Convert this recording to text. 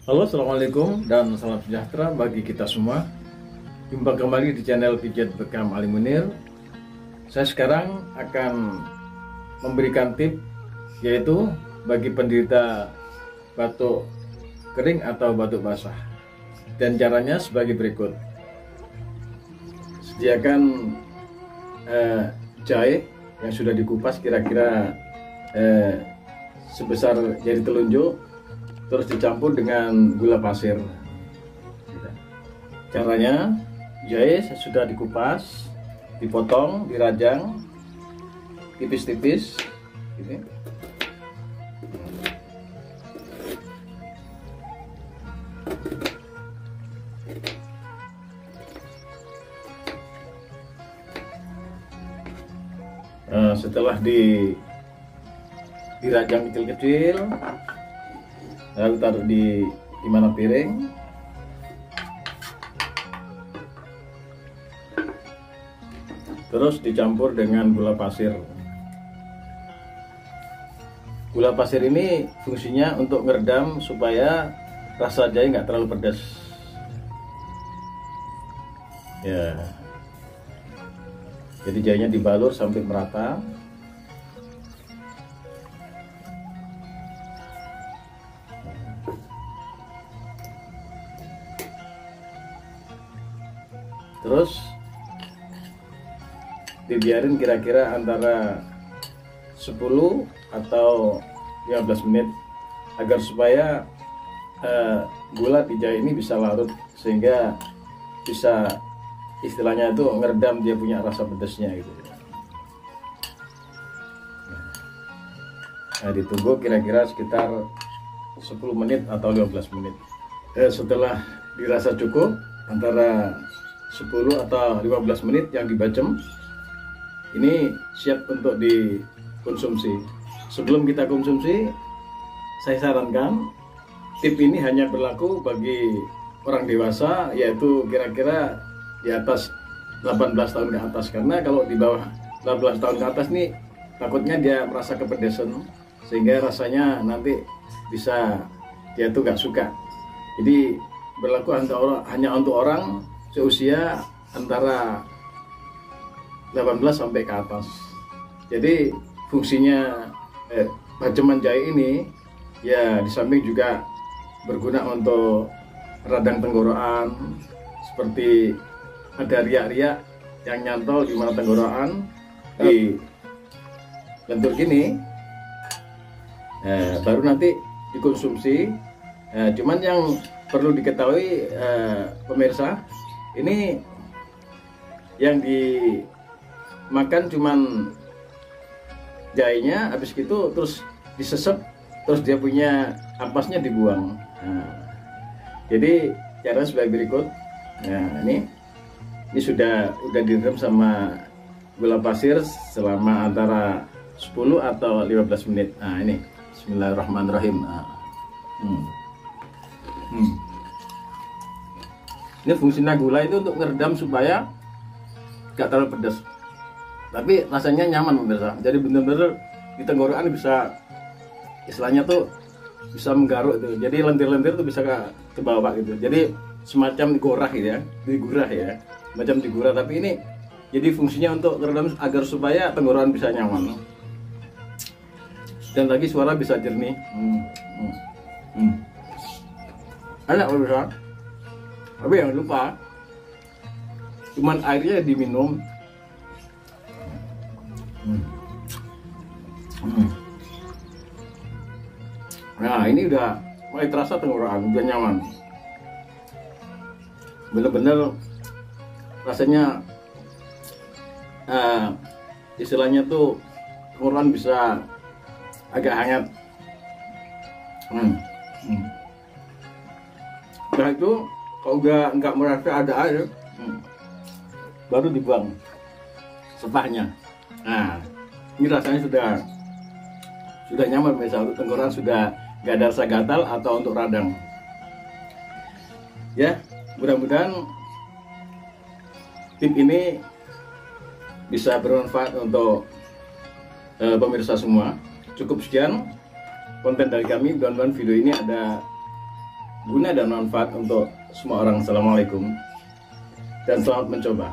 Halo, assalamualaikum dan salam sejahtera bagi kita semua. Jumpa kembali di channel Pijat Bekam Ali Munir. Saya sekarang akan memberikan tip, yaitu bagi penderita batuk kering atau batuk basah. Dan caranya sebagai berikut. Sediakan jahe yang sudah dikupas kira-kira sebesar jari telunjuk, terus dicampur dengan gula pasir. Caranya, jahe sudah dikupas, dipotong, dirajang tipis-tipis gitu. Setelah dirajang kecil-kecil, lalu taruh di mana piring. Terus dicampur dengan gula pasir. Gula pasir ini fungsinya untuk meredam supaya rasa jahe nggak terlalu pedas. Ya. Jadi jahenya dibalur sampai merata. Terus dibiarin kira-kira antara 10 atau 15 menit agar supaya gula di jahe ini bisa larut, sehingga bisa istilahnya itu ngeredam dia punya rasa pedasnya gitu. Nah, ditunggu kira-kira sekitar 10 menit atau 15 menit. Setelah dirasa cukup antara 10 atau 15 menit yang dibacem, ini siap untuk dikonsumsi. Sebelum kita konsumsi, saya sarankan tip ini hanya berlaku bagi orang dewasa, yaitu kira-kira di atas 18 tahun ke atas, karena kalau di bawah 18 tahun ke atas nih takutnya dia merasa kepedesan, sehingga rasanya nanti bisa dia tuh gak suka. Jadi berlaku hanya untuk orang seusia antara 18 sampai ke atas. Jadi fungsinya baceman jahe ini ya di samping juga berguna untuk radang tenggorokan, seperti ada riak-riak yang nyantol di mana tenggorokan di lentur gini, baru nanti dikonsumsi. Cuman yang perlu diketahui pemirsa, ini yang dimakan cuman jahenya, habis gitu terus disesep, terus dia punya ampasnya dibuang. Jadi cara sebagai berikut. Nah, ini sudah direndam sama gula pasir selama antara 10 atau 15 menit. Nah, ini bismillahirrahmanirrahim. Ini fungsinya gula itu untuk meredam supaya gak terlalu pedas, tapi rasanya nyaman pemirsa. Jadi bener-bener di tenggorokan bisa, istilahnya tuh bisa menggaruk itu. Jadi lentir-lentir tuh bisa ke bawah gitu. Jadi semacam digorah gitu ya, digurah ya, macam digurah. Tapi ini jadi fungsinya untuk meredam agar supaya tenggorokan bisa nyaman, dan lagi suara bisa jernih. Enak pemirsa. Tapi jangan lupa, cuman airnya diminum. Nah, ini udah mulai terasa tenggorokan, udah nyaman. Bener-bener rasanya istilahnya tuh tenggorokan bisa agak hangat. Setelah itu kalau nggak merasa ada air, baru dibuang sepahnya. Nah, ini rasanya sudah nyaman, misal tenggorokan sudah nggak ada rasa gatal atau untuk radang. Ya, mudah-mudahan tip ini bisa bermanfaat untuk pemirsa semua. Cukup sekian konten dari kami. Mudah-mudahan video ini ada guna dan manfaat untuk semua orang. Assalamualaikum dan selamat mencoba.